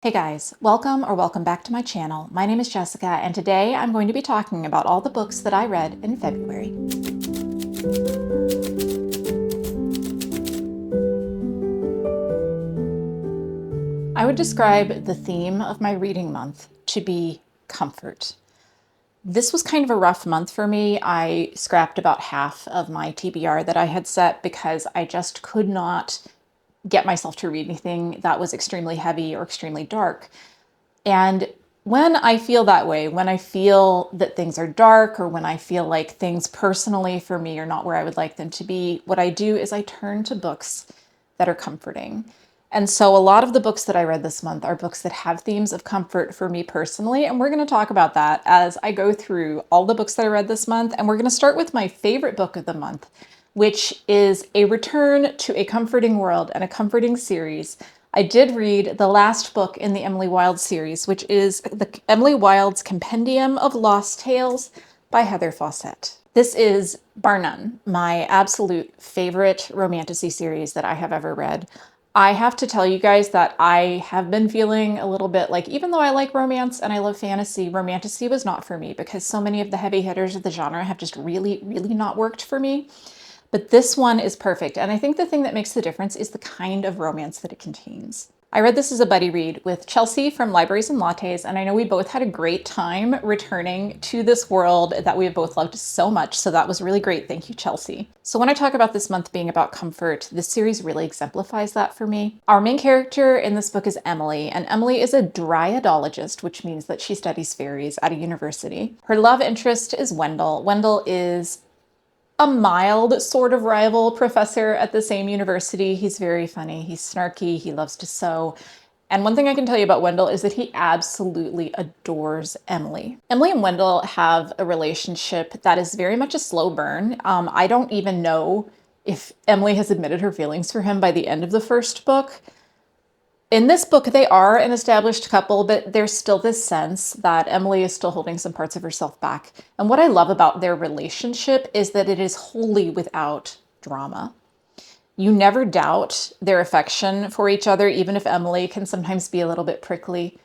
Hey guys, welcome back to my channel. My name is Jessica, and today I'm going to be talking about all the books that I read in February. I would describe the theme of my reading month to be comfort. This was kind of a rough month for me. I scrapped about half of my TBR that I had set because I just could not get myself to read anything that was extremely heavy or extremely dark. And when I feel that way, when I feel that things are dark, or when I feel like things personally for me are not where I would like them to be, what I do is I turn to books that are comforting. And so a lot of the books that I read this month are books that have themes of comfort for me personally, and we're going to talk about that as I go through all the books that I read this month. And we're going to start with my favorite book of the month, which is a return to a comforting world and a comforting series. I did read the last book in the Emily Wilde series, which is Emily Wilde's Compendium of Lost Tales by Heather Fawcett. This is, bar none, my absolute favorite romantasy series that I have ever read. I have to tell you guys that I have been feeling a little bit like, even though I like romance and I love fantasy, romantasy was not for me because so many of the heavy hitters of the genre have just really not worked for me. But this one is perfect, and I think the thing that makes the difference is the kind of romance that it contains. I read this as a buddy read with Chelsea from Libraries and Lattes, and I know we both had a great time returning to this world that we have both loved so much, so that was really great. Thank you, Chelsea. So when I talk about this month being about comfort, this series really exemplifies that for me. Our main character in this book is Emily, and Emily is a dryadologist, which means that she studies fairies at a university. Her love interest is Wendell. Wendell is a mild sort of rival professor at the same university. He's very funny, he's snarky, he loves to sew. And one thing I can tell you about Wendell is that he absolutely adores Emily. Emily and Wendell have a relationship that is very much a slow burn. I don't even know if Emily has admitted her feelings for him by the end of the first book. In this book, they are an established couple, but there's still this sense that Emily is still holding some parts of herself back. And what I love about their relationship is that it is wholly without drama. You never doubt their affection for each other, even if Emily can sometimes be a little bit prickly.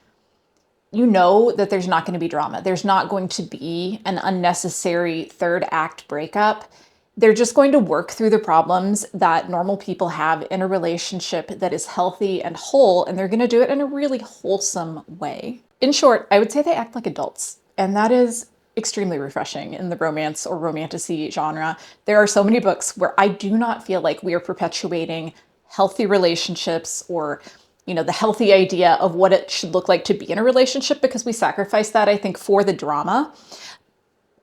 You know that there's not going to be drama. There's not going to be an unnecessary third act breakup. They're just going to work through the problems that normal people have in a relationship that is healthy and whole, and they're going to do it in a really wholesome way. In short, I would say they act like adults, and that is extremely refreshing in the romance or romantasy genre. There are so many books where I do not feel like we are perpetuating healthy relationships or the healthy idea of what it should look like to be in a relationship, because we sacrifice that, I think, for the drama.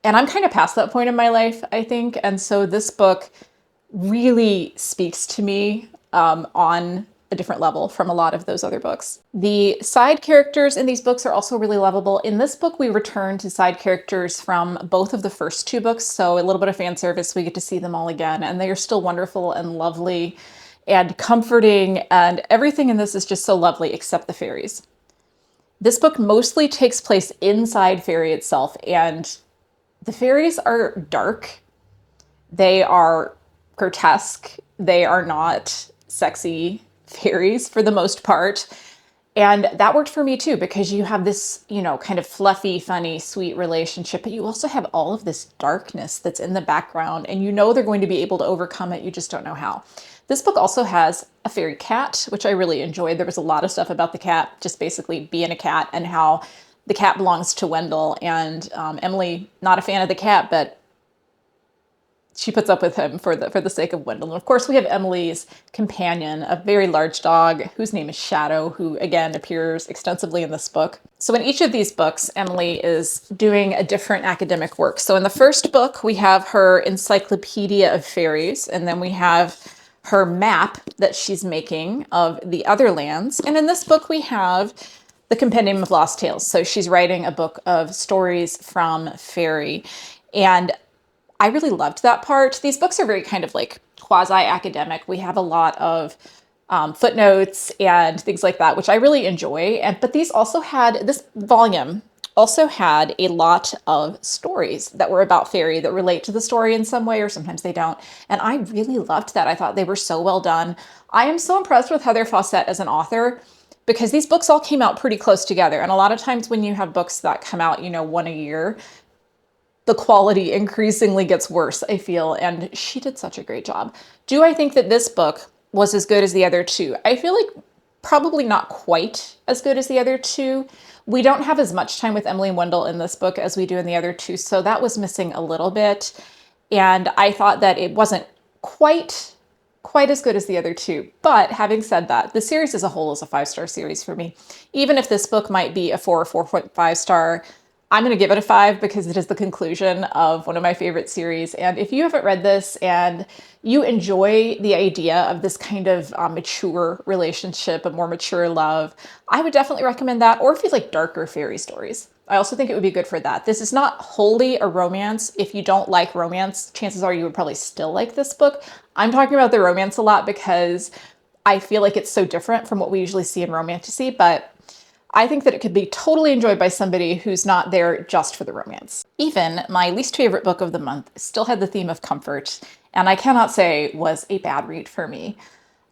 And I'm kind of past that point in my life, I think. And so this book really speaks to me on a different level from a lot of those other books. The side characters in these books are also really lovable. In this book, we return to side characters from both of the first two books. So a little bit of fan service, we get to see them all again. And they are still wonderful and lovely and comforting. And everything in this is just so lovely, except the fairies. This book mostly takes place inside Fairy itself, and the fairies are dark, they are grotesque, they are not sexy fairies for the most part. And that worked for me too, because you have this, kind of fluffy, funny, sweet relationship, but you also have all of this darkness that's in the background, and they're going to be able to overcome it, you just don't know how. This book also has a fairy cat, which I really enjoyed. There was a lot of stuff about the cat, just basically being a cat, and how the cat belongs to Wendell, and Emily, not a fan of the cat, but she puts up with him for the sake of Wendell. And of course, we have Emily's companion, a very large dog whose name is Shadow, who again appears extensively in this book. So in each of these books, Emily is doing a different academic work. So in the first book, we have her Encyclopedia of Fairies, and then we have her map that she's making of the other lands. And in this book, we have the Compendium of Lost Tales. So she's writing a book of stories from Fairy. And I really loved that part. These books are very kind of like quasi-academic. We have a lot of footnotes and things like that, which I really enjoy. But this volume also had a lot of stories that were about Fairy that relate to the story in some way, or sometimes they don't. And I really loved that. I thought they were so well done. I am so impressed with Heather Fawcett as an author, because these books all came out pretty close together. And a lot of times when you have books that come out, one a year, the quality increasingly gets worse, I feel, and she did such a great job. Do I think that this book was as good as the other two? I feel like probably not quite as good as the other two. We don't have as much time with Emily Wendell in this book as we do in the other two, so that was missing a little bit. And I thought that it wasn't quite as good as the other two. But having said that, the series as a whole is a 5-star series for me. Even if this book might be a 4 or 4.5 star, I'm going to give it a 5 because it is the conclusion of one of my favorite series. And if you haven't read this and you enjoy the idea of this kind of mature relationship, a more mature love, I would definitely recommend that. Or if you like darker fairy stories, I also think it would be good for that. This is not wholly a romance. If you don't like romance, chances are you would probably still like this book. I'm talking about the romance a lot because I feel like it's so different from what we usually see in romantasy, but I think that it could be totally enjoyed by somebody who's not there just for the romance. Even my least favorite book of the month still had the theme of comfort, and I cannot say was a bad read for me.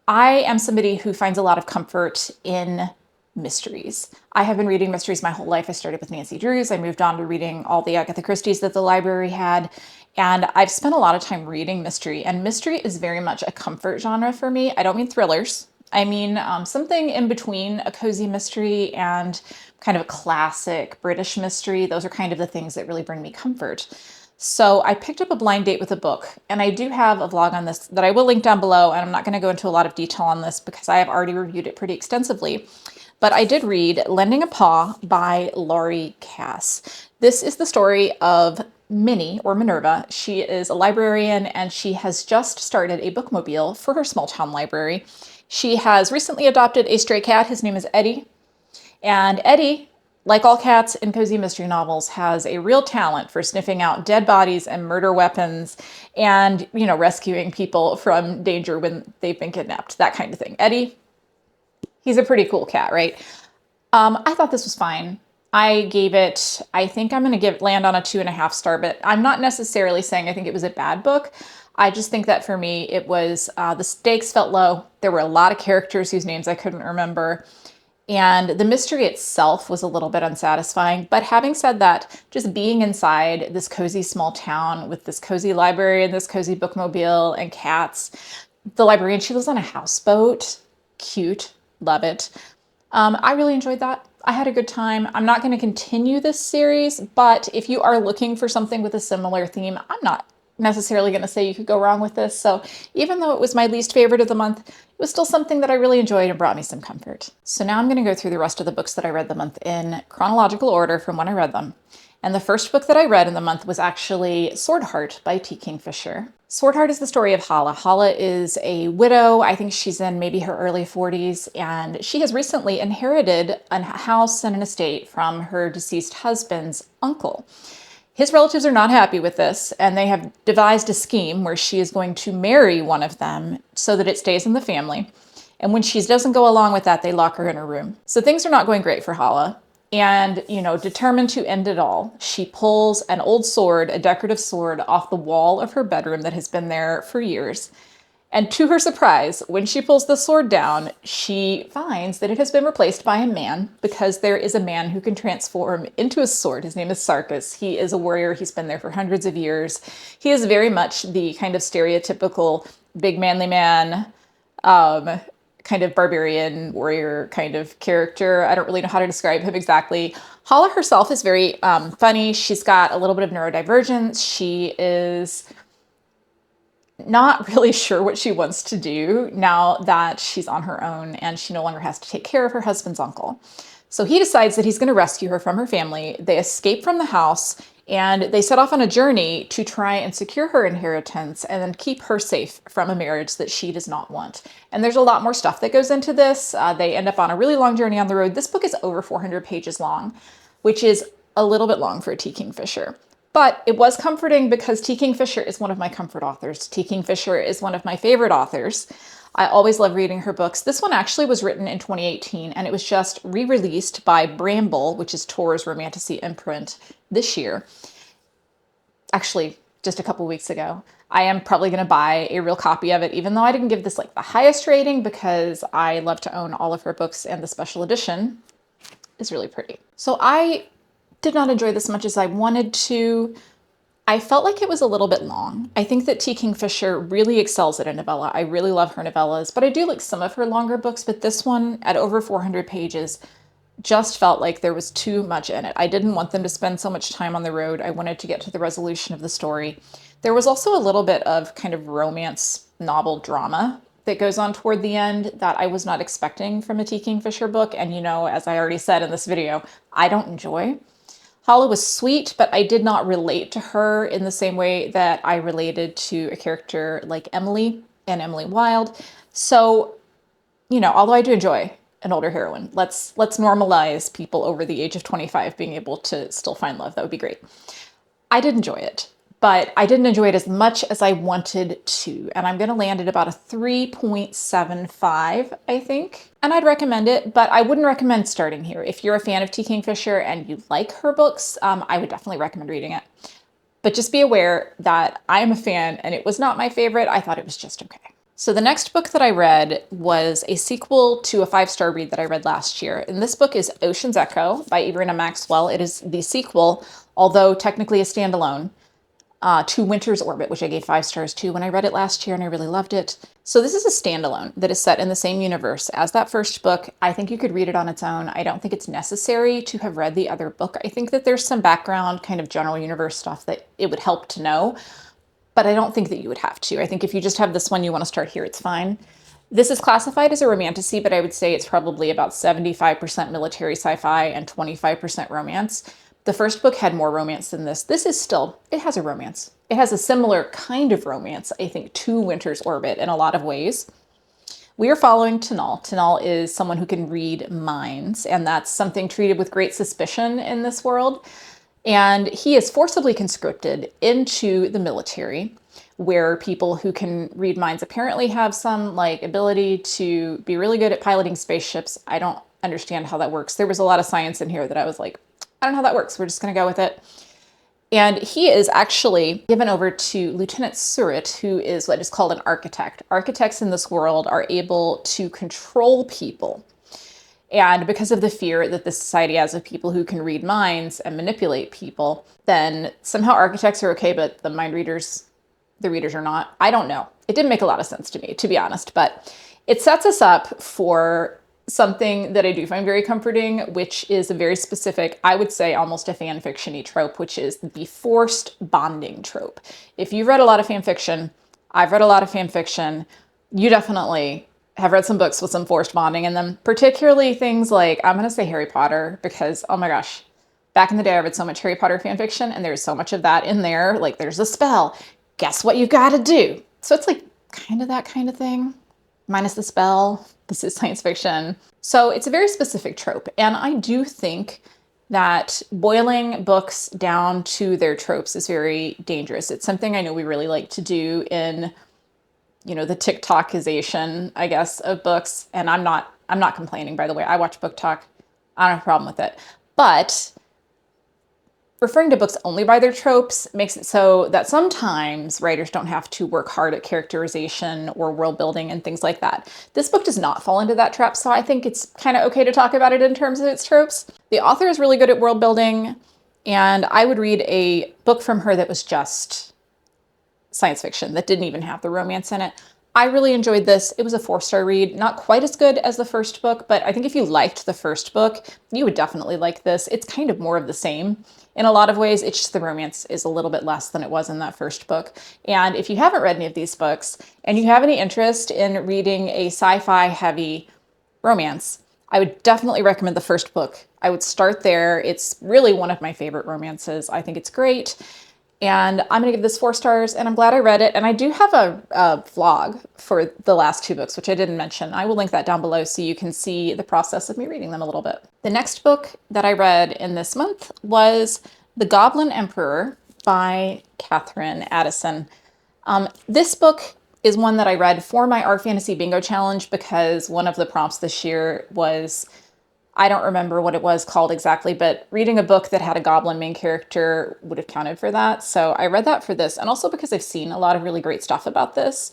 I am somebody who finds a lot of comfort in mysteries. I have been reading mysteries my whole life. I started with Nancy Drews. I moved on to reading all the Agatha Christie's that the library had, and I've spent a lot of time reading mystery, and mystery is very much a comfort genre for me. I don't mean thrillers. I mean, something in between a cozy mystery and kind of a classic British mystery. Those are kind of the things that really bring me comfort. So I picked up a blind date with a book, and I do have a vlog on this that I will link down below, and I'm not going to go into a lot of detail on this because I have already reviewed it pretty extensively. But I did read Lending a Paw by Laurie Cass. This is the story of Minnie, or Minerva. She is a librarian, and she has just started a bookmobile for her small town library. She has recently adopted a stray cat. His name is Eddie. And Eddie, like all cats in cozy mystery novels, has a real talent for sniffing out dead bodies and murder weapons and, rescuing people from danger when they've been kidnapped, that kind of thing. Eddie, he's a pretty cool cat, right? I thought this was fine. I gave it, I think I'm going to land on a 2.5 star, but I'm not necessarily saying I think it was a bad book. I just think that for me, it was, the stakes felt low. There were a lot of characters whose names I couldn't remember. And the mystery itself was a little bit unsatisfying. But having said that, just being inside this cozy small town with this cozy library and this cozy bookmobile and cats, the librarian, she lives on a houseboat. Cute. Love it. I really enjoyed that. I had a good time. I'm not going to continue this series, but if you are looking for something with a similar theme, I'm not necessarily going to say you could go wrong with this. So even though it was my least favorite of the month, it was still something that I really enjoyed and brought me some comfort. So now I'm going to go through the rest of the books that I read the month in chronological order from when I read them. And the first book that I read in the month was actually Swordheart by T. Kingfisher. Swordheart is the story of Hala. Hala is a widow. I think she's in maybe her early 40s, and she has recently inherited a house and an estate from her deceased husband's uncle. His relatives are not happy with this, and they have devised a scheme where she is going to marry one of them so that it stays in the family. And when she doesn't go along with that, they lock her in her room. So things are not going great for Hala. And, determined to end it all, she pulls an old sword, a decorative sword, off the wall of her bedroom that has been there for years. And to her surprise, when she pulls the sword down, she finds that it has been replaced by a man, because there is a man who can transform into a sword. His name is Sarkis. He is a warrior. He's been there for hundreds of years. He is very much the kind of stereotypical big manly man, kind of barbarian warrior kind of character. I don't really know how to describe him exactly. Hala herself is very funny. She's got a little bit of neurodivergence. She is not really sure what she wants to do now that she's on her own and she no longer has to take care of her husband's uncle. So he decides that he's going to rescue her from her family. They escape from the house and they set off on a journey to try and secure her inheritance and then keep her safe from a marriage that she does not want. And there's a lot more stuff that goes into this. They end up on a really long journey on the road. This book is over 400 pages long, which is a little bit long for T. Kingfisher. But it was comforting because T. Kingfisher is one of my comfort authors. T. Kingfisher is one of my favorite authors. I always love reading her books. This one actually was written in 2018, and it was just re-released by Bramble, which is Tor's Romantasy imprint, this year. Actually, just a couple weeks ago. I am probably going to buy a real copy of it, even though I didn't give this like the highest rating because I love to own all of her books and the special edition is really pretty. So I did not enjoy this much as I wanted to. I felt like it was a little bit long. I think that T. Kingfisher really excels at a novella. I really love her novellas, but I do like some of her longer books, but this one at over 400 pages just felt like there was too much in it. I didn't want them to spend so much time on the road. I wanted to get to the resolution of the story. There was also a little bit of kind of romance novel drama that goes on toward the end that I was not expecting from a T. Kingfisher book. And you know, as I already said in this video, I don't enjoy. Hala was sweet, but I did not relate to her in the same way that I related to a character like Emily and Emily Wilde. So, you know, although I do enjoy an older heroine, let's normalize people over the age of 25 being able to still find love. That would be great. I did enjoy it, but I didn't enjoy it as much as I wanted to. And I'm going to land at about a 3.75, I think. And I'd recommend it, but I wouldn't recommend starting here. If you're a fan of T. Kingfisher and you like her books, I would definitely recommend reading it. But just be aware that I am a fan and it was not my favorite. I thought it was just okay. So the next book that I read was a sequel to a 5-star read that I read last year. And this book is Ocean's Echo by Irina Maxwell. It is the sequel, although technically a standalone, to Winter's Orbit, which I gave 5 stars to when I read it last year and I really loved it. So this is a standalone that is set in the same universe as that first book. I think you could read it on its own. I don't think it's necessary to have read the other book. I think that there's some background kind of general universe stuff that it would help to know, but I don't think that you would have to. I think if you just have this one, you want to start here, it's fine. This is classified as a romantasy, but I would say it's probably about 75% military sci-fi and 25% romance. The first book had more romance than this. This is still, it has a romance. It has a similar kind of romance, I think, to Winter's Orbit in a lot of ways. We are following Tanal. Tanal is someone who can read minds, and that's something treated with great suspicion in this world. And he is forcibly conscripted into the military, where people who can read minds apparently have some like ability to be really good at piloting spaceships. I don't understand how that works. There was a lot of science in here that I was like, I don't know how that works. We're just going to go with it. And he is actually given over to Lieutenant Surratt, who is what is called an architect. Architects in this world are able to control people. And because of the fear that the society has of people who can read minds and manipulate people, then somehow architects are okay, but the mind readers, the readers are not. I don't know. It didn't make a lot of sense to me, to be honest, but it sets us up for something that I do find very comforting, which is a very specific, I would say almost a fan fiction-y trope, which is the forced bonding trope. If you've read a lot of fan fiction, I've read a lot of fan fiction, you definitely have read some books with some forced bonding in them, particularly things like, I'm going to say Harry Potter, because, oh my gosh, back in the day, I read so much Harry Potter fan fiction, and there's so much of that in there. Like, there's a spell. Guess what you've got to do? So it's like kind of that kind of thing, minus the spell. This is science fiction. So it's a very specific trope. And I do think that boiling books down to their tropes is very dangerous. It's something I know we really like to do in, you know, the TikTokization, I guess, of books. And I'm not complaining, by the way. I watch Book Talk. I don't have a problem with it. But referring to books only by their tropes makes it so that sometimes writers don't have to work hard at characterization or world building and things like that. This book does not fall into that trap, so I think it's kind of okay to talk about it in terms of its tropes. The author is really good at world building, and I would read a book from her that was just science fiction, that didn't even have the romance in it. I really enjoyed this. It was a 4-star read, not quite as good as the first book, but I think if you liked the first book, you would definitely like this. It's kind of more of the same in a lot of ways. It's just the romance is a little bit less than it was in that first book. And if you haven't read any of these books and you have any interest in reading a sci-fi heavy romance, I would definitely recommend the first book. I would start there. It's really one of my favorite romances. I think it's great. And I'm going to give this 4 stars, and I'm glad I read it. And I do have a vlog for the last 2 books, which I didn't mention. I will link that down below so you can see the process of me reading them a little bit. The next book that I read in this month was The Goblin Emperor by Catherine Addison. This book is one that I read for my Art Fantasy Bingo Challenge because one of the prompts this year was I don't remember what it was called exactly, but reading a book that had a goblin main character would have counted for that. So I read that for this, and also because I've seen a lot of really great stuff about this.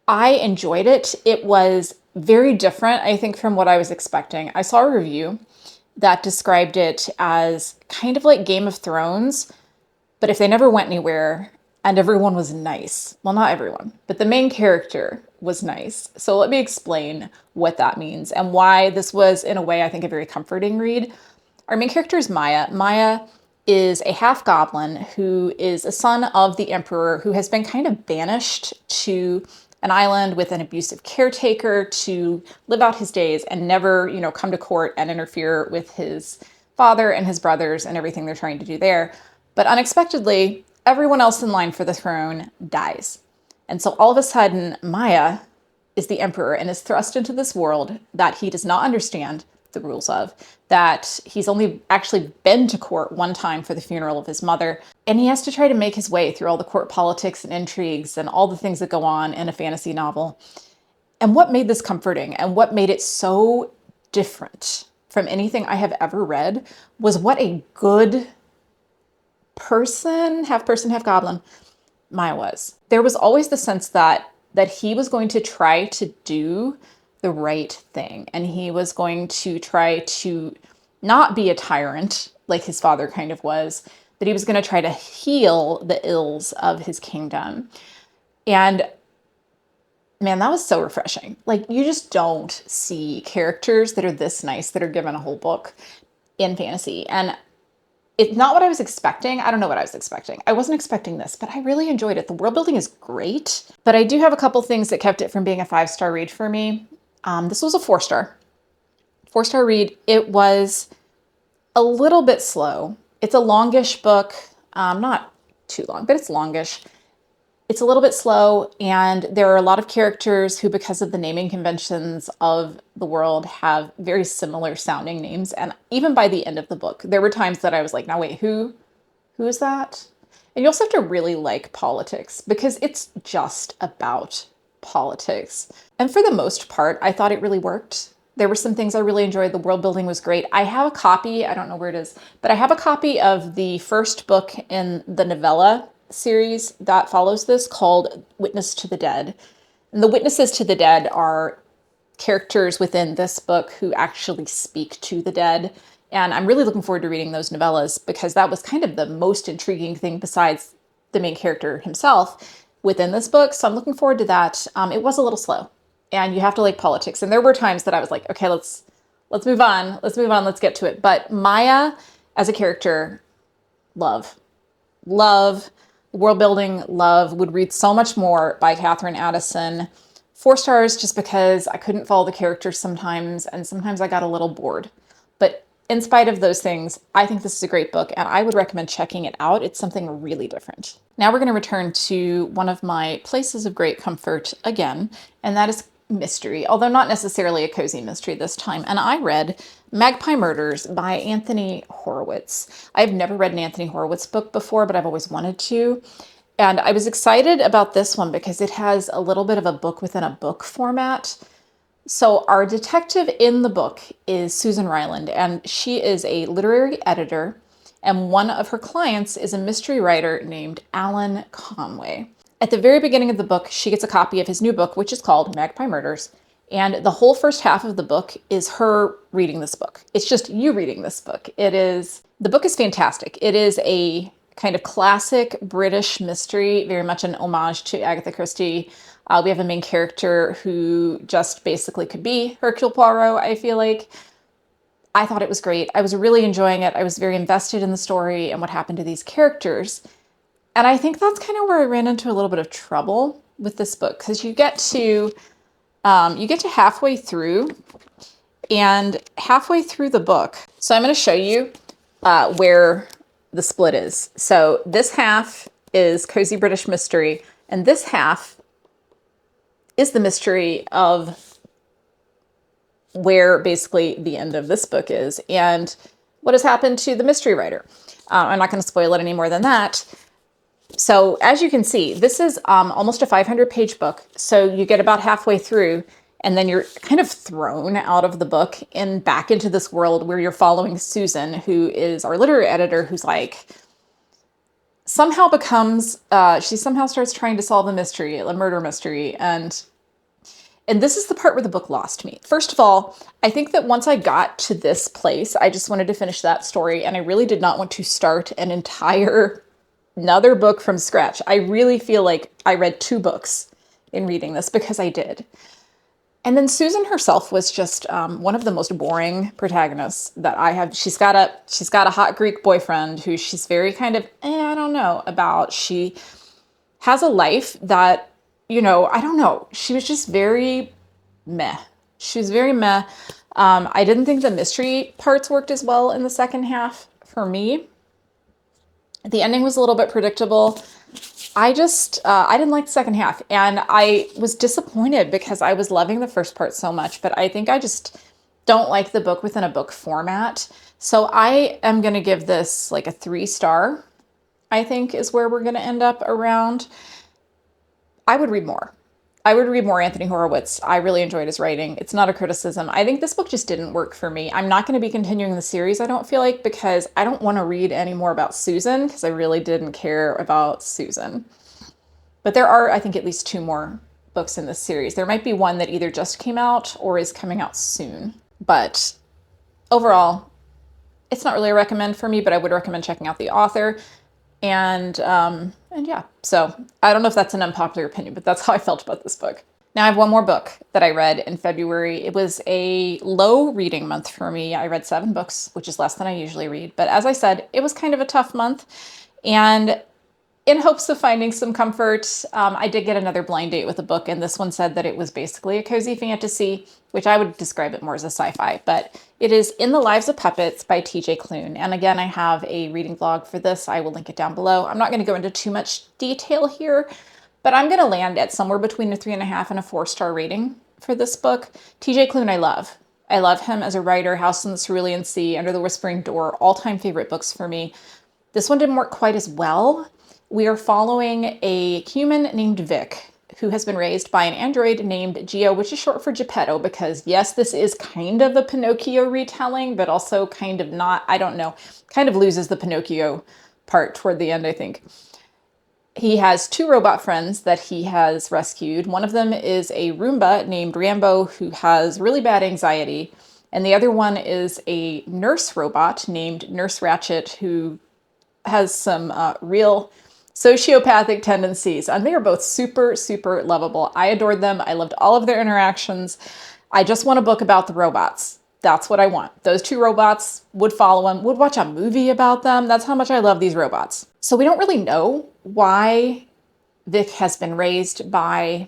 I enjoyed it. It was very different, I think, from what I was expecting. I saw a review that described it as kind of like Game of Thrones, but if they never went anywhere and everyone was nice. Well, not everyone, but the main character was nice. So let me explain what that means and why this was, in a way, I think a very comforting read. Our main character is Maya. Maya is a half goblin who is a son of the emperor who has been kind of banished to an island with an abusive caretaker to live out his days and never, come to court and interfere with his father and his brothers and everything they're trying to do there. But unexpectedly, everyone else in line for the throne dies. And so all of a sudden, Maya is the emperor and is thrust into this world that he does not understand the rules of, that he's only actually been to court one time for the funeral of his mother. And he has to try to make his way through all the court politics and intrigues and all the things that go on in a fantasy novel. And what made this comforting and what made it so different from anything I have ever read was what a good person, half goblin, Maya was. There was always the sense that he was going to try to do the right thing, and he was going to try to not be a tyrant like his father kind of was, that he was going to try to heal the ills of his kingdom. And man, that was so refreshing. Like, you just don't see characters that are this nice, that are given a whole book in fantasy. And it's not what I was expecting. I don't know what I was expecting. I wasn't expecting this, but I really enjoyed it. The world building is great, but I do have a couple things that kept it from being a 5-star read for me. This was a 4-star read. It was a little bit slow. It's a longish book, not too long, but it's longish. It's a little bit slow, and there are a lot of characters who, because of the naming conventions of the world, have very similar sounding names. And even by the end of the book, there were times that I was like, now wait, who is that? And you also have to really like politics, because it's just about politics. And for the most part, I thought it really worked. There were some things I really enjoyed. The world building was great. I have a copy, I don't know where it is, but I have a copy of the first book in the novella series that follows this, called Witness to the Dead. And the witnesses to the dead are characters within this book who actually speak to the dead. And I'm really looking forward to reading those novellas, because that was kind of the most intriguing thing besides the main character himself within this book. So I'm looking forward to that. It was a little slow, and you have to like politics. And there were times that I was like, okay, let's move on. Let's get to it. But Maya as a character, love. World building, love. Would read so much more by Catherine Addison. 4 stars just because I couldn't follow the characters sometimes, and sometimes I got a little bored. But in spite of those things, I think this is a great book, and I would recommend checking it out. It's something really different. Now we're going to return to one of my places of great comfort again, and that is mystery, although not necessarily a cozy mystery this time. And I read Magpie Murders by Anthony Horowitz. I've never read an Anthony Horowitz book before, but I've always wanted to. And I was excited about this one because it has a little bit of a book within a book format. So our detective in the book is Susan Ryland, and she is a literary editor, and one of her clients is a mystery writer named Alan Conway. At the very beginning of the book, she gets a copy of his new book, which is called Magpie Murders. And the whole first half of the book is her reading this book. It's just you reading this book. The book is fantastic. It is a kind of classic British mystery, very much an homage to Agatha Christie. We have a main character who just basically could be Hercule Poirot, I feel like. I thought it was great. I was really enjoying it. I was very invested in the story and what happened to these characters. And I think that's kind of where I ran into a little bit of trouble with this book, because you get to halfway through, and halfway through the book. So I'm going to show you where the split is. So this half is cozy British mystery, and this half is the mystery of where basically the end of this book is and what has happened to the mystery writer. I'm not going to spoil it any more than that. So as you can see, this is almost a 500-page book. So you get about halfway through, And then you're kind of thrown out of the book and back into this world where you're following Susan, who is our literary editor, who's like, somehow becomes, she somehow starts trying to solve a mystery, a murder mystery. And this is the part where the book lost me. First of all, I think that once I got to this place, I just wanted to finish that story. And I really did not want to start an entire another book from scratch. I really feel like I read 2 books in reading this because I did. And then Susan herself was just one of the most boring protagonists that I have. She's got a hot Greek boyfriend who she's very kind of, I don't know about. She has a life that, I don't know. She was just very meh. She was very meh. I didn't think the mystery parts worked as well in the second half for me. The ending was a little bit predictable. I didn't like the second half, and I was disappointed because I was loving the first part so much, but I think I just don't like the book within a book format. So I am going to give this like a 3-star, I think is where we're going to end up around. I would read more. I would read more Anthony Horowitz. I really enjoyed his writing. It's not a criticism. I think this book just didn't work for me. I'm not going to be continuing the series, I don't feel like, because I don't want to read any more about Susan, because I really didn't care about Susan. But there are, I think, at least 2 more books in this series. There might be one that either just came out or is coming out soon. But overall, it's not really a recommend for me, but I would recommend checking out the author. And yeah, so I don't know if that's an unpopular opinion, but that's how I felt about this book. Now I have one more book that I read in February. It was a low reading month for me. I read 7 books, which is less than I usually read. But as I said, it was kind of a tough month. And in hopes of finding some comfort, I did get another blind date with a book, and this one said that it was basically a cozy fantasy, which I would describe it more as a sci-fi, but it is In the Lives of Puppets by TJ Klune. And again, I have a reading vlog for this. I will link it down below. I'm not going to go into too much detail here, but I'm going to land at somewhere between a 3.5 and a 4-star rating for this book. TJ Klune I love. I love him as a writer. House in the Cerulean Sea, Under the Whispering Door, all-time favorite books for me. This one didn't work quite as well. We are following a human named Vic, who has been raised by an android named Geo, which is short for Geppetto, because yes, this is kind of a Pinocchio retelling, but also kind of not, I don't know, kind of loses the Pinocchio part toward the end, I think. He has 2 robot friends that he has rescued. One of them is a Roomba named Rambo, who has really bad anxiety. And the other one is a nurse robot named Nurse Ratchet, who has some real sociopathic tendencies, and they are both super, super lovable. I adored them. I loved all of their interactions. I just want a book about the robots. That's what I want. Those 2 robots, would follow them, would watch a movie about them. That's how much I love these robots. So we don't really know why Vic has been raised by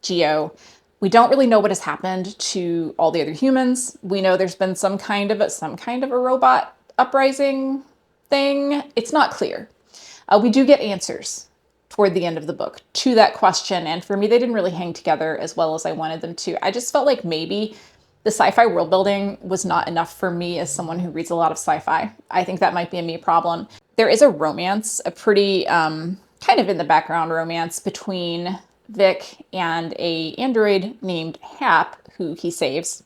Geo. We don't really know what has happened to all the other humans. We know there's been some kind of a robot uprising thing. It's not clear. We do get answers toward the end of the book to that question. And for me, they didn't really hang together as well as I wanted them to. I just felt like maybe the sci-fi world building was not enough for me as someone who reads a lot of sci-fi. I think that might be a me problem. There is a romance, a pretty kind of in the background romance between Vic and a android named Hap, who he saves.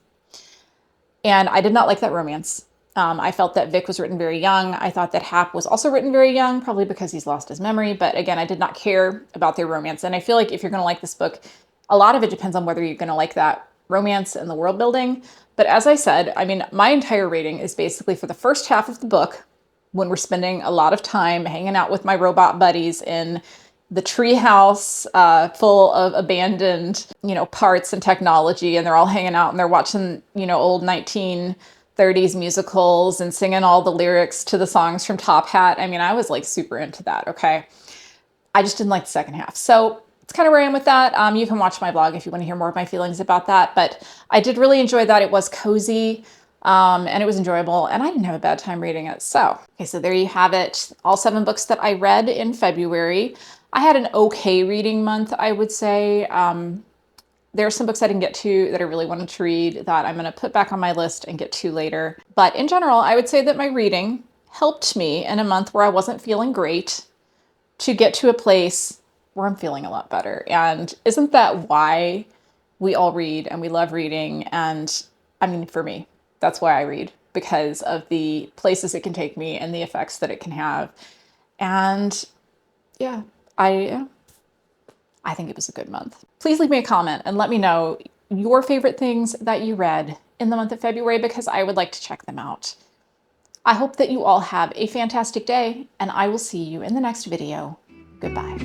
And I did not like that romance. I felt that Vic was written very young. I thought that Hap was also written very young, probably because he's lost his memory. But again, I did not care about their romance. And I feel like if you're going to like this book, a lot of it depends on whether you're going to like that romance and the world building. But as I said, I mean, my entire rating is basically for the first half of the book, when we're spending a lot of time hanging out with my robot buddies in the tree house full of abandoned, parts and technology. And they're all hanging out and they're watching, old 1930s musicals and singing all the lyrics to the songs from Top Hat. I mean, I was like super into that, okay? I just didn't like the second half. So it's kind of where I am with that. You can watch my blog if you want to hear more of my feelings about that. But I did really enjoy that. It was cozy and it was enjoyable. And I didn't have a bad time reading it. So there you have it. All 7 books that I read in February. I had an okay reading month, I would say. There are some books I didn't get to that I really wanted to read that I'm going to put back on my list and get to later. But in general, I would say that my reading helped me in a month where I wasn't feeling great to get to a place where I'm feeling a lot better. And isn't that why we all read and we love reading. And I mean, for me, that's why I read, because of the places it can take me and the effects that it can have. And yeah, I think it was a good month. Please leave me a comment and let me know your favorite things that you read in the month of February, because I would like to check them out. I hope that you all have a fantastic day, and I will see you in the next video. Goodbye.